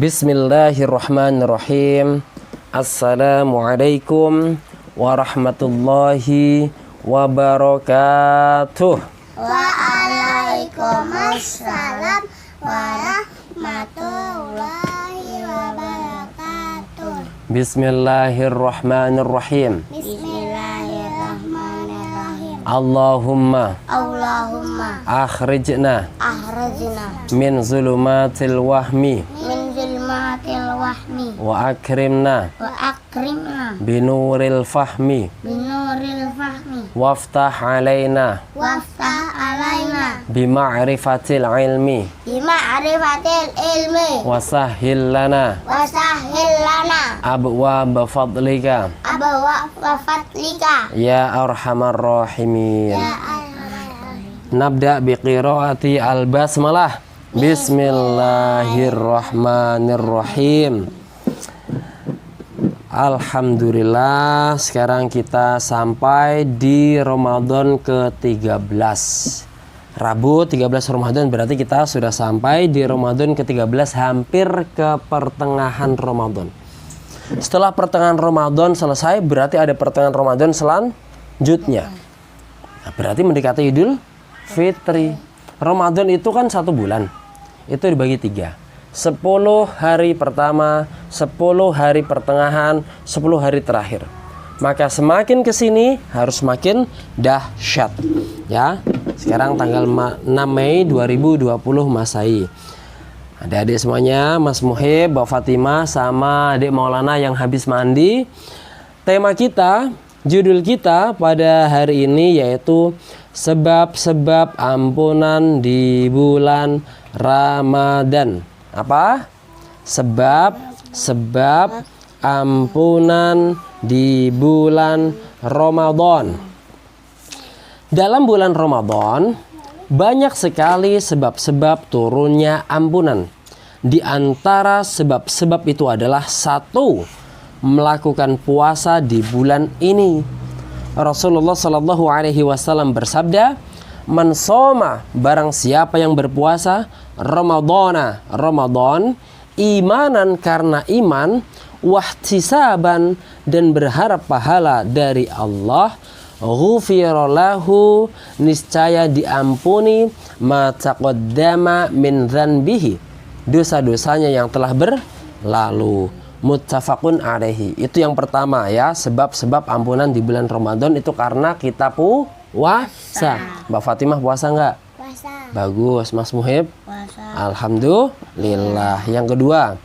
Bismillahirrahmanirrahim. Assalamualaikum warahmatullahi wabarakatuh. Waalaikumsalam warahmatullahi wabarakatuh. Bismillahirrahmanirrahim. Bismillahirrahmanirrahim. Allahumma Akhrijna min zulumatil wahmi min zulmatil wahmi wa akrimna wa akrimna binuril fahmi binuril fahmi waftah alaina waftah alaina bima'rifatil ilmi bima'rifatil ilmi wasahhil lana wasahhil lana abwaab fadlika abwaab fadlika ya arhamar rahimin. ya Nabda biqiraati al-basmalah. Bismillahirrahmanirrahim. Alhamdulillah, sekarang kita sampai di Ramadan ke-13. Rabu 13 Ramadan, berarti kita sudah sampai di Ramadan ke-13, hampir ke pertengahan Ramadan. Setelah pertengahan Ramadan selesai, berarti ada pertengahan Ramadan selanjutnya. Nah, berarti mendekati Idul Fitri. Ramadan itu kan 1 bulan. Itu dibagi 3. 10 hari pertama, 10 hari pertengahan, 10 hari terakhir. Maka semakin ke sini harus semakin dahsyat. Ya. Sekarang tanggal 6 Mei 2020 Masehi. Adik-adik semuanya, Mas Muhib, Mbak Fatimah sama Adik Maulana yang habis mandi. Tema kita, judul kita pada hari ini yaitu sebab-sebab ampunan di bulan Ramadan. Apa? Sebab-sebab ampunan di bulan Ramadan. Dalam bulan Ramadan banyak sekali sebab-sebab turunnya ampunan. Di antara sebab-sebab itu adalah 1, melakukan puasa di bulan ini. Rasulullah Shallallahu Alaihi Wasallam bersabda, "Man soma, barang siapa yang berpuasa Ramadan, imanan karena iman, wahtisaban dan berharap pahala dari Allah, ghufira lahu, niscaya diampuni ma taqaddama min dzanbihi, dosa-dosanya yang telah berlalu." Muttafaqun alaihi. Itu yang pertama ya, sebab-sebab ampunan di bulan Ramadan itu karena kita puasa. Mbak Fatimah puasa nggak? puasa Bagus. Mas Muhib? puasa Alhamdulillah. Yang kedua,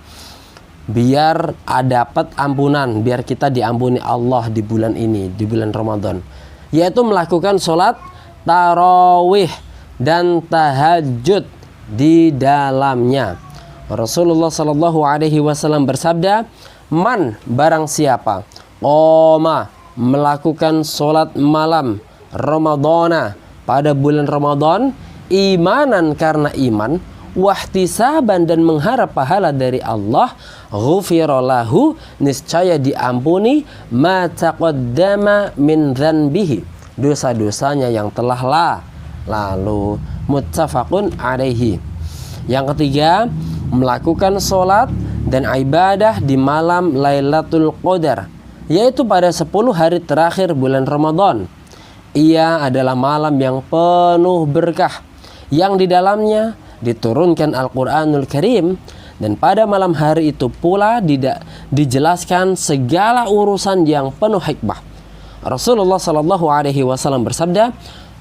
biar dapat ampunan, biar kita diampuni Allah di bulan ini, di bulan Ramadan, yaitu melakukan sholat tarawih dan tahajud di dalamnya. Rasulullah Shallallahu Alaihi Wasallam bersabda, "Man, barang siapa qoma, melakukan sholat malam Ramadana pada bulan Ramadan, imanan karena iman, wahtisaban dan mengharap pahala dari Allah, ghufira lahu, niscaya diampuni ma taqaddama min dzanbihi, dosa-dosanya yang telah lalu." Muttafaqun alaihi. Yang ketiga, melakukan sholat dan ibadah di malam Lailatul Qadar, yaitu pada 10 hari terakhir bulan Ramadan. Ia adalah malam yang penuh berkah, yang di dalamnya diturunkan Al-Quranul Karim, dan pada malam hari itu pula dijelaskan segala urusan yang penuh hikmah. Rasulullah Shallallahu Alaihi Wasallam bersabda,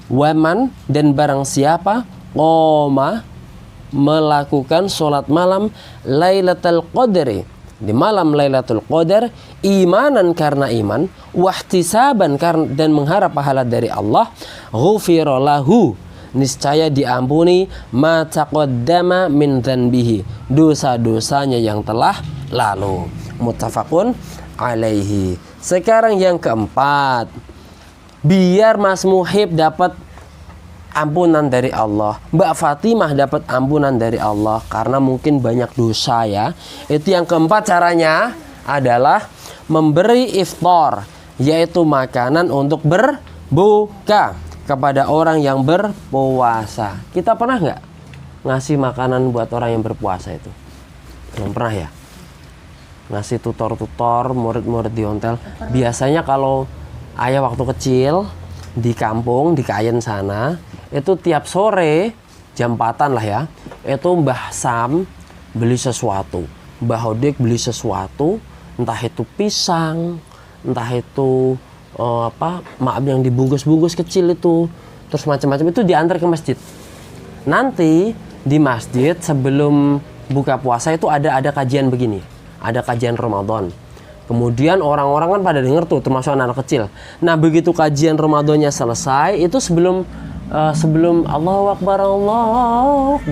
"Waman, dan barang siapa qoma, melakukan sholat malam Lailatul Qadri, di malam Lailatul Qadar, imanan karena iman, wahtisaban dan mengharap pahala dari Allah, ghufira lahu, niscaya diampuni ma taqaddama min dzanbihi, dosa-dosanya yang telah lalu." Muttafaqun alaihi. Sekarang yang keempat, biar Mas Muhib dapat ampunan dari Allah, Mbak Fatimah dapat ampunan dari Allah karena mungkin banyak dosa ya. Itu yang keempat, caranya adalah memberi iftar, yaitu makanan untuk berbuka kepada orang yang berpuasa. Kita pernah nggak ngasih makanan buat orang yang berpuasa itu? Belum pernah ya? Ngasih tutor-tutor, murid-murid di ontel. Biasanya kalau ayah waktu kecil di kampung, di Kayen sana, itu tiap sore jam 4-an lah ya, itu Mbah Sam beli sesuatu, Mbah Hodik beli sesuatu, entah itu pisang, entah itu maaf yang dibungkus-bungkus kecil itu, terus macam-macam itu diantar ke masjid. Nanti di masjid sebelum buka puasa itu ada kajian begini, ada kajian Ramadan. Kemudian orang-orang kan pada denger tuh, termasuk anak-anak kecil. Nah begitu kajian Ramadannya selesai, itu sebelum Allahu Akbar,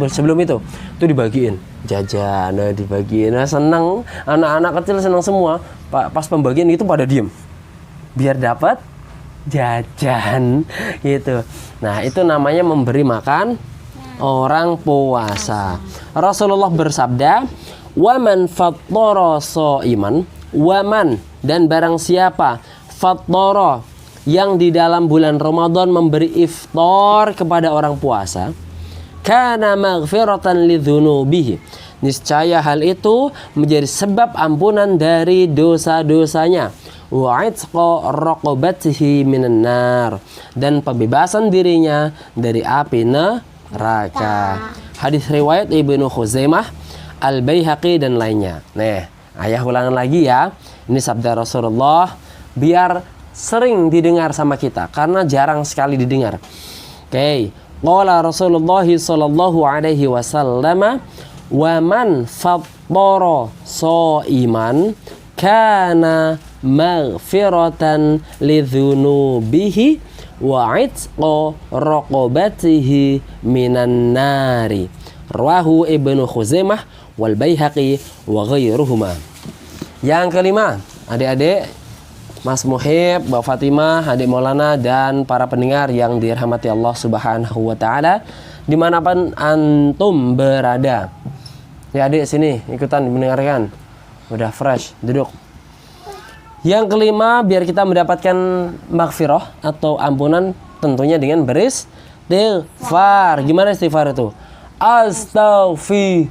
sebelum itu dibagiin jajan, dibagiin. Nah, seneng, anak-anak kecil seneng semua. Pas pembagian itu pada diem, biar dapat jajan gitu. Nah itu namanya memberi makan orang puasa. Rasulullah bersabda, "Waman fattara shaiman." Waman, dan barang siapa fattara, yang di dalam bulan Ramadan memberi iftar kepada orang puasa, kana maghfiratan lidzunubihi, niscaya hal itu menjadi sebab ampunan dari dosa-dosanya, wa itqa raqabatihi minan nar, dan pembebasan dirinya dari api neraka. Hadis riwayat Ibnu Khuzaimah, Al-Baihaqi dan lainnya. Nah, ayah ulangan lagi ya. Ini sabda Rasulullah biar sering didengar sama kita karena jarang sekali didengar. Oke. Qala Rasulullah sallallahu alaihi wasallam, "Wa man fattara shaiman kana maghfiratan lidzunubihi wa itqa raqabatihi minan nari." Rawahu Ibnu Khuzaimah wal Baihaqi wa ghairuhuma. Yang kelima, adik-adik, Mas Muhib, Mbak Fatimah, adik Maulana, dan para pendengar yang dirahmati Allah Subhanahu wa taala dimanapun antum berada. Ya adik, sini ikutan mendengarkan. Udah fresh, duduk. Yang kelima, biar kita mendapatkan maghfirah atau ampunan, tentunya dengan beristighfar. Gimana istighfar itu? Al-Azim.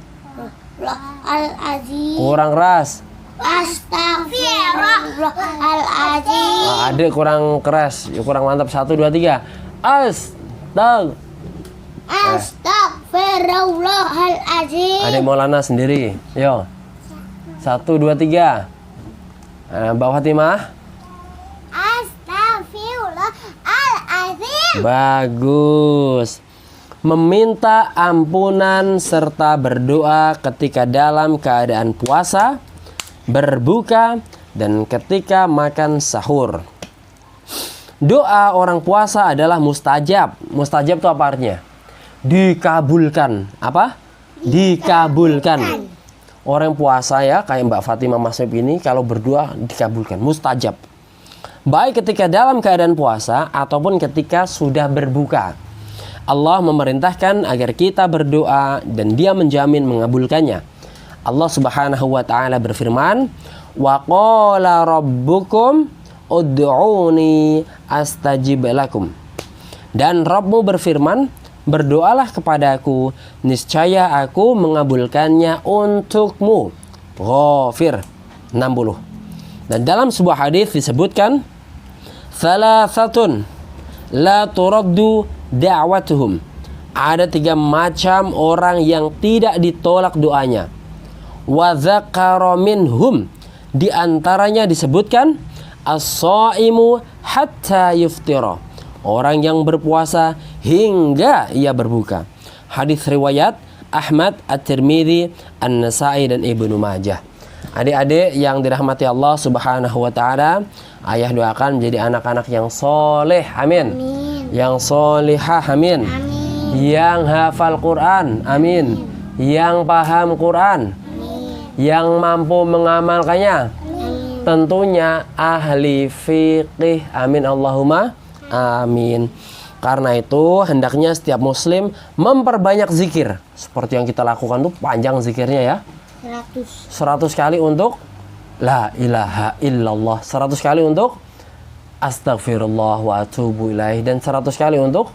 Kurang keras. Astaghfirullahaladzim. Adik kurang keras, kurang mantap. 1, 2, 3. Astaghfirullahaladzim. Adik Maulana sendiri. Yo. 1, 2, 3. Mbak Fatimah. Astaghfirullahaladzim. Bagus. Meminta ampunan serta berdoa ketika dalam keadaan puasa, berbuka, dan ketika makan sahur. Doa orang puasa adalah mustajab. Mustajab itu apa artinya? Dikabulkan. Apa? Dikabulkan. Orang puasa ya, kayak Mbak Fatimah Masib ini, kalau berdoa dikabulkan. Mustajab. Baik ketika dalam keadaan puasa ataupun ketika sudah berbuka. Allah memerintahkan agar kita berdoa dan Dia menjamin mengabulkannya. Allah Subhanahu wa taala berfirman, "Wa qala rabbukum ud'uni astajib lakum." Dan Rabbmu berfirman, "Berdoalah kepadaku, niscaya aku mengabulkannya untukmu." Ghafir 60. Dan dalam sebuah hadis disebutkan, "Thalathatun la turaddu da'watuhum." Ada 3 macam orang yang tidak ditolak doanya. Wa dzakara minhum, di antaranya disebutkan as-shaimu hatta yuftira, orang yang berpuasa hingga ia berbuka. Hadis riwayat Ahmad, At-Tirmidzi, An-Nasa'i dan Ibnu Majah. Adik-adik yang dirahmati Allah Subhanahu wa taala, ayah doakan menjadi anak-anak yang soleh, amin. Yang solihah, amin. Yang hafal Quran, amin. Yang paham Quran, yang mampu mengamalkannya, tentunya ahli fikih, amin Allahumma amin. Karena itu hendaknya setiap muslim memperbanyak zikir. Seperti yang kita lakukan tuh panjang zikirnya ya. 100 kali untuk la ilaha illallah, 100 kali untuk astagfirullah wa atubu ilaih, dan 100 kali untuk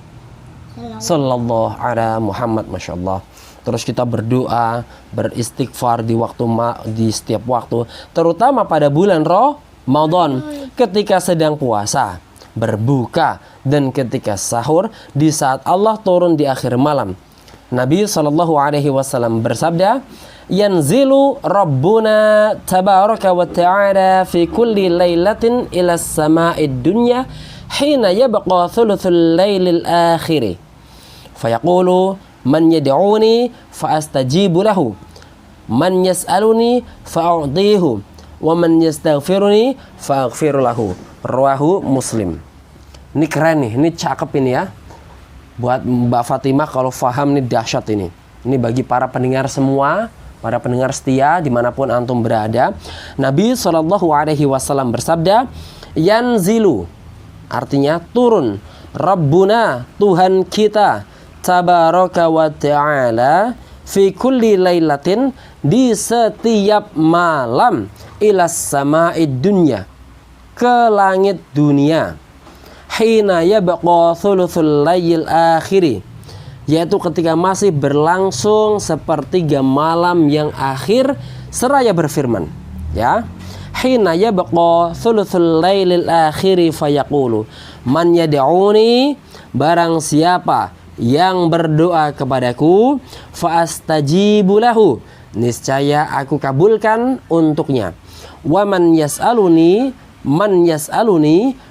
sallallahu ala Muhammad, masyaallah. terus kita berdoa, beristighfar di setiap waktu, terutama pada bulan Ramadan ketika sedang puasa, berbuka, dan ketika sahur di saat Allah turun di akhir malam. Nabi SAW bersabda, yanzilu Rabbuna tabaraka wa ta'ala fi kulli laylatin ila sama'id dunya hina yabqa thuluthul laylil akhiri fayaqulu man yad'uni fa'astajibu lahu man yas'aluni fa'u'tihi wa man yastaghfiruni fa'aghfiru lahu. Rawahu Muslim. Ini keren nih, ini cakep ini ya. Buat Mbak Fatimah kalau faham nih dahsyat ini. Ini bagi para pendengar semua, para pendengar setia dimanapun antum berada. Nabi SAW bersabda, yanzilu, artinya turun, Rabbuna, Tuhan kita, tabaraka wa ta'ala, fi kulli laylatin, di setiap malam, ilas sama'id dunya, ke langit dunia, hina yabqa thuluthul layyil akhiri, yaitu ketika masih berlangsung sepertiga malam yang akhir, seraya berfirman, ya, hina yabqa thuluthul laylil akhiri fayaqulu man yad'uni, barang siapa yang berdoa kepadaku, fa'astajibu lahu, niscaya aku kabulkan untuknya, wa man yas'aluni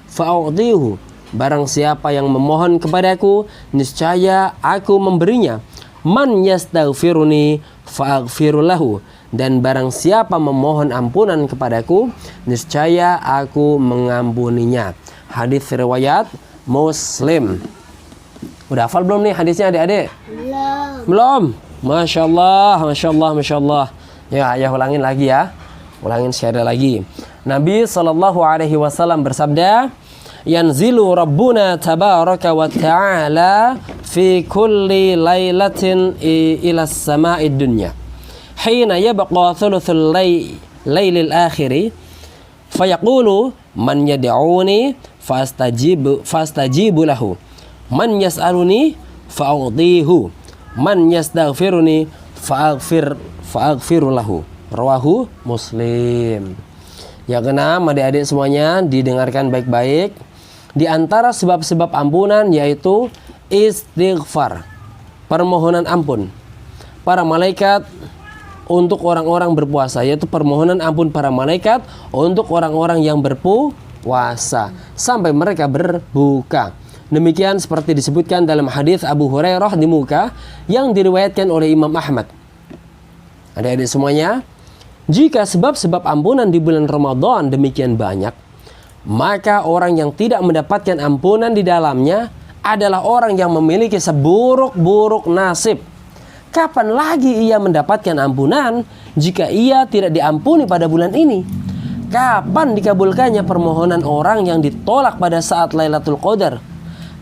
fa'u'tihu, barang siapa yang memohon kepadaku, niscaya aku memberinya, man yastaghfiruni fa'aghfiru lahu, dan barang siapa memohon ampunan kepadaku, niscaya aku mengampuninya. Hadis riwayat Muslim. Udah hafal belum nih hadisnya adik-adik? Belum. Masya Allah, Masya Allah, Masya Allah. Ya, ulangin lagi ya. Ulangin sekali lagi. Nabi SAW bersabda, yanzilu Rabbuna tabaraka wa ta'ala fi kulli laylatin ila sama'id dunya hina yabqa thuluthul laylil akhiri fayaqulu man yad'uni fastajibu lahu man yas'aluni fa'u'tihu man yastaghfiruni fa'aghfiru lahu. Rawahu Muslim. Yang keenam, adik-adik semuanya didengarkan baik-baik. Di antara sebab-sebab ampunan yaitu istighfar, permohonan ampun para malaikat untuk orang-orang berpuasa, yaitu permohonan ampun para malaikat untuk orang-orang yang berpuasa sampai mereka berbuka. Demikian seperti disebutkan dalam hadis Abu Hurairah di muka yang diriwayatkan oleh Imam Ahmad. Adik-adik semuanya, jika sebab-sebab ampunan di bulan Ramadan demikian banyak, maka orang yang tidak mendapatkan ampunan di dalamnya adalah orang yang memiliki seburuk-buruk nasib. Kapan lagi ia mendapatkan ampunan jika ia tidak diampuni pada bulan ini? Kapan dikabulkannya permohonan orang yang ditolak pada saat Lailatul Qadar?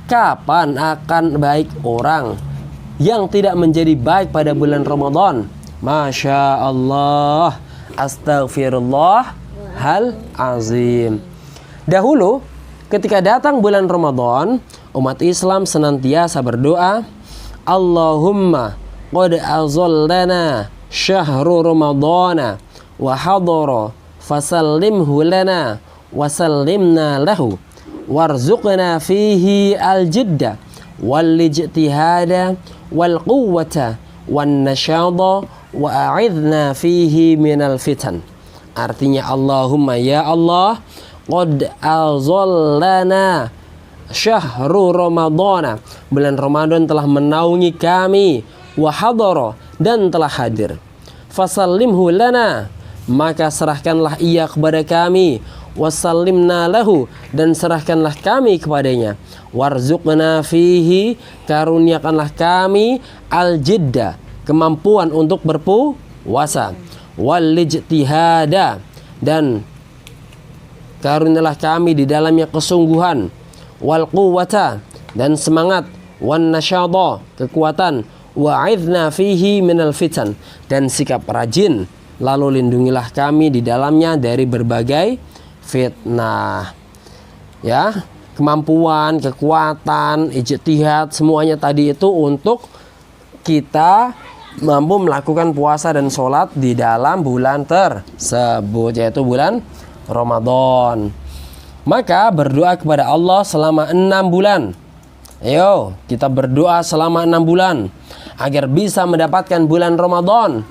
Kapan akan baik orang yang tidak menjadi baik pada bulan Ramadan? Masya Allah. Astaghfirullah hal azim. Dahulu ketika datang bulan Ramadan, umat Islam senantiasa berdoa, Allahumma qad azallana syahru ramadana wa hadara fasallimhu lana wa sallimna lahu warzuqna fihi al-jidda wal ijtihada wal quwwata wan nasyada wa a'idna fihi minal fitan. Artinya, Allahumma, ya Allah, qad azallana syahru ramadana, bulan Ramadan telah menaungi kami, wa hadara, dan telah hadir, fasallimhu lana, maka serahkanlah ia kepada kami, wasallimna lahu, dan serahkanlah kami kepadanya, warzuqna fihi, karuniakanlah kami al-jidda, kemampuan untuk berpuasa, wal ijtihada, dan karunialah kami di dalamnya kesungguhan, wal quwwata, dan semangat, wan nasyada, kekuatan, wa'idna fihi minal fitan, dan sikap rajin, lalu lindungilah kami di dalamnya dari berbagai fitnah. Ya, kemampuan, kekuatan, ijtihad, semuanya tadi itu untuk kita mampu melakukan puasa dan sholat di dalam bulan tersebut, yaitu bulan Ramadan. Maka berdoa kepada Allah selama 6 bulan. Ayo kita berdoa selama 6 bulan agar bisa mendapatkan bulan Ramadan.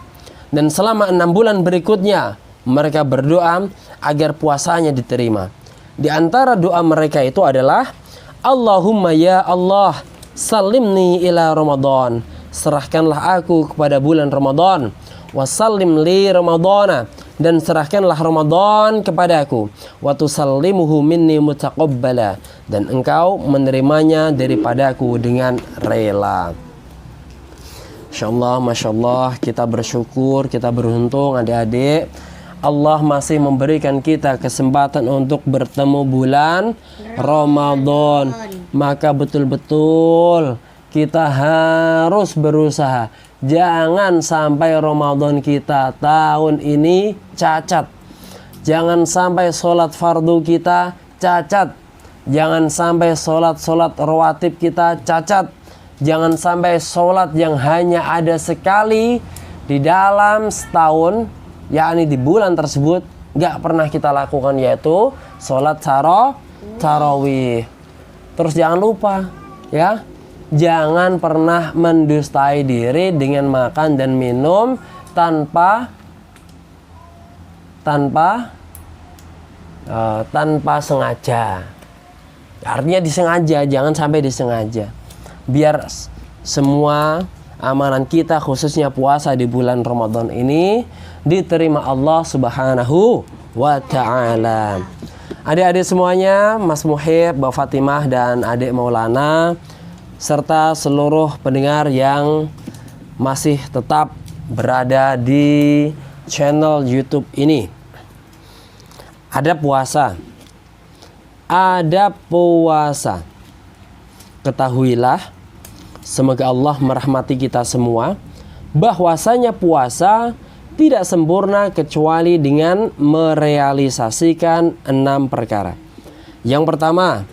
Dan selama 6 bulan berikutnya mereka berdoa agar puasanya diterima. Di antara doa mereka itu adalah Allahumma ya Allah salimni ila Ramadan, serahkanlah aku kepada bulan Ramadan. Wasallim li Ramadana, dan serahkanlah Ramadan kepadaku. Wa tusallimuhu minni mutaqabbala, dan engkau menerimanya daripadaku dengan rela. Insyaallah, masyaallah, kita bersyukur, kita beruntung adik-adik. Allah masih memberikan kita kesempatan untuk bertemu bulan Ramadan. Maka betul-betul kita harus berusaha. Jangan sampai Ramadan kita tahun ini cacat. Jangan sampai sholat fardu kita cacat. Jangan sampai sholat rawatib kita cacat. Jangan sampai sholat yang hanya ada sekali di dalam setahun, yakni di bulan tersebut, gak pernah kita lakukan, yaitu sholat tarawih. Terus jangan lupa ya, jangan pernah mendustai diri dengan makan dan minum tanpa sengaja. Artinya disengaja, jangan sampai disengaja. Biar semua amalan kita, khususnya puasa di bulan Ramadan ini, diterima Allah Subhanahu wa ta'ala. Adik-adik semuanya, Mas Muhib, Mbak Fatimah, dan adik Maulana, serta seluruh pendengar yang masih tetap berada di channel YouTube ini. Ada puasa. Ketahuilah, semoga Allah merahmati kita semua, bahwasanya puasa tidak sempurna kecuali dengan merealisasikan 6 perkara. Yang pertama,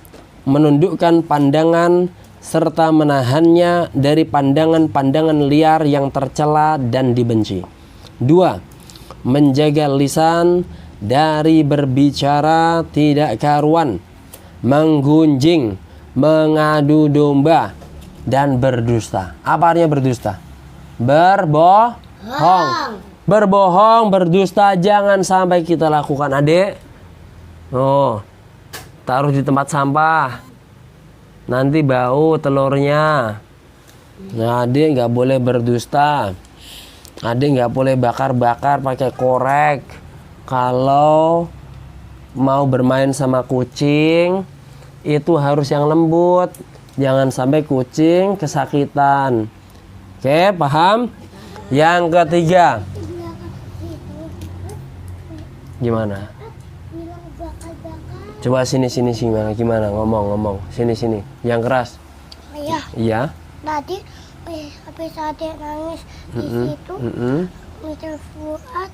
menundukkan pandangan serta menahannya dari pandangan-pandangan liar yang tercela dan dibenci. 2. Menjaga lisan dari berbicara tidak karuan, menggunjing, mengadu domba, dan berdusta. Apa artinya berdusta? Berbohong, berdusta jangan sampai kita lakukan, adik. Taruh di tempat sampah, nanti bau telurnya. Nah, adik nggak boleh berdusta. Adik nggak boleh bakar-bakar pakai korek. Kalau mau bermain sama kucing, itu harus yang lembut, jangan sampai kucing kesakitan. Oke, paham? Yang ketiga, gimana? Coba sini gimana ngomong sini yang keras. Iya. Tadi habis ada nangis di situ, Mr. Fuad,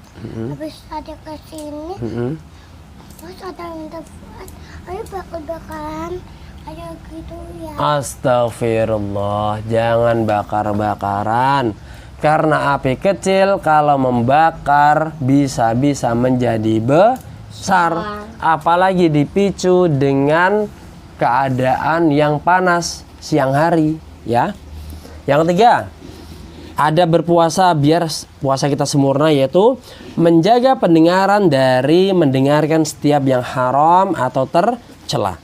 habis ada kesini, terus ada Mr. Fuad, ayo bakar-bakaran, ayo gitu ya. Astagfirullah, jangan bakar-bakaran. Karena api kecil kalau membakar bisa-bisa menjadi besar. Apalagi dipicu dengan keadaan yang panas siang hari, ya. Yang ketiga, ada berpuasa biar puasa kita sempurna, yaitu menjaga pendengaran dari mendengarkan setiap yang haram atau tercela.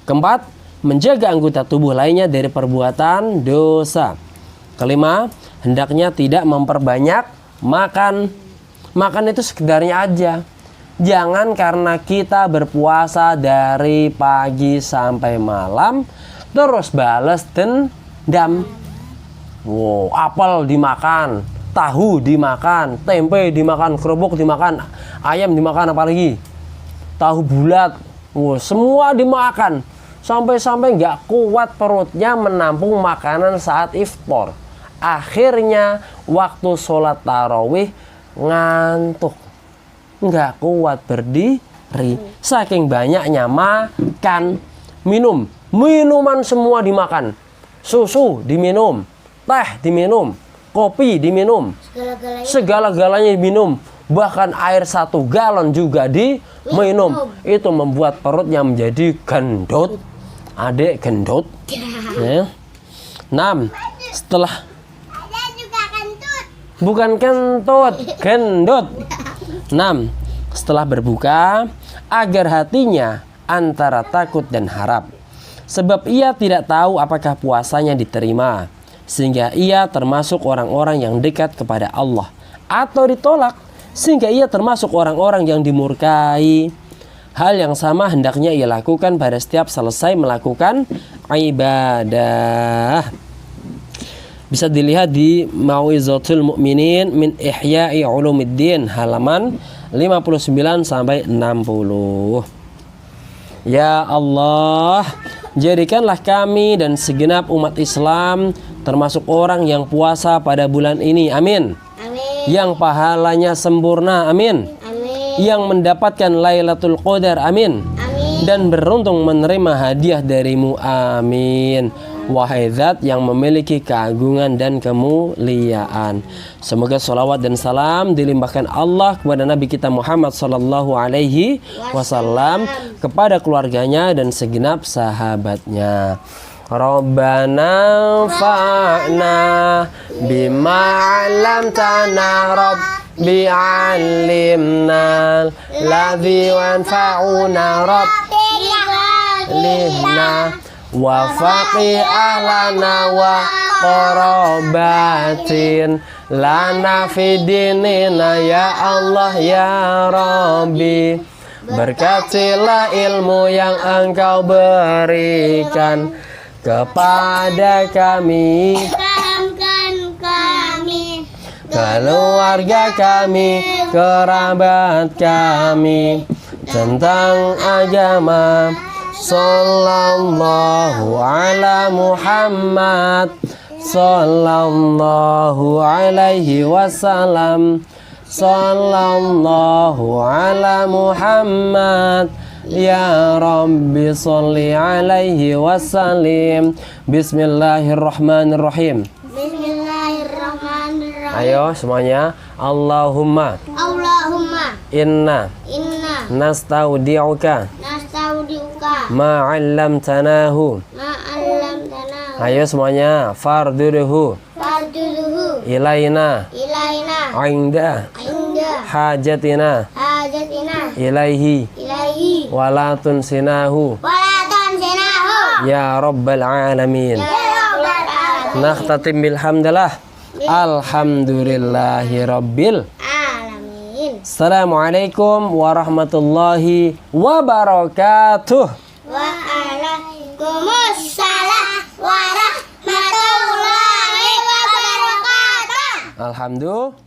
Keempat, menjaga anggota tubuh lainnya dari perbuatan dosa. Kelima, hendaknya tidak memperbanyak makan. Makan itu sekedarnya aja. Jangan karena kita berpuasa dari pagi sampai malam terus balas dendam. Wow, apel dimakan, tahu dimakan, tempe dimakan, kerupuk dimakan, ayam dimakan, apalagi tahu bulat. Wow, semua dimakan. Sampai-sampai nggak kuat perutnya menampung makanan saat iftar. Akhirnya waktu sholat tarawih ngantuk, nggak kuat berdiri. Saking banyaknya makan, minuman semua dimakan, susu diminum, teh diminum, kopi diminum, Segala-galanya segala-galanya diminum, bahkan air 1 galon juga diminum. Itu membuat perutnya menjadi gendut. Adik gendut. Ya. 6. Setelah ada juga kentut. bukan kentut, gendut. 6. Setelah berbuka, agar hatinya antara takut dan harap, sebab ia tidak tahu apakah puasanya diterima, sehingga ia termasuk orang-orang yang dekat kepada Allah, atau ditolak sehingga ia termasuk orang-orang yang dimurkai. Hal yang sama hendaknya ia lakukan pada setiap selesai melakukan ibadah. Bisa dilihat di Mau'izatul Mu'minin min Ihya'i Ulumuddin halaman 59 sampai 60. Ya Allah, jadikanlah kami dan segenap umat Islam termasuk orang yang puasa pada bulan ini. Amin. Amin. Yang pahalanya sempurna. Amin. Amin. Yang mendapatkan Lailatul Qadar. Amin. Amin. Dan beruntung menerima hadiah darimu. Amin. Wahai zat yang memiliki keagungan dan kemuliaan, semoga salawat dan salam dilimpahkan Allah kepada Nabi kita Muhammad sallallahu alaihi wasallam, kepada keluarganya dan segenap sahabatnya. Rabbana fa'na bima 'allamtana Rabbi 'allimna ladzi wanfa'una Rabbina wa faqih ahlana wa qarabatin lana fi dinina ya Allah ya Rabbi. Berkatilah ilmu yang Engkau berikan kepada kami, keluarga kami, kerabat kami, tentang agama. Sallallahu ala Muhammad, sallallahu alaihi wasallam, sallallahu ala Muhammad. Ya Rabbi salli alaihi wasallim. Bismillahirrahmanirrahim. Bismillahirrahmanirrahim. Ayo semuanya. Allahumma inna nastaudi'uka ma 'allamtanahu. Ayo semuanya. Farduhu ilaina inda hajatina ilaihi wala tunsinahu ya rabbal alamin. Nakhtatim bilhamdulillah. Alhamdulillahi rabbil Alamin. Assalamualaikum warahmatullahi wabarakatuh. Waalaikumsalam warahmatullahi wabarakatuh. Alhamdulillah.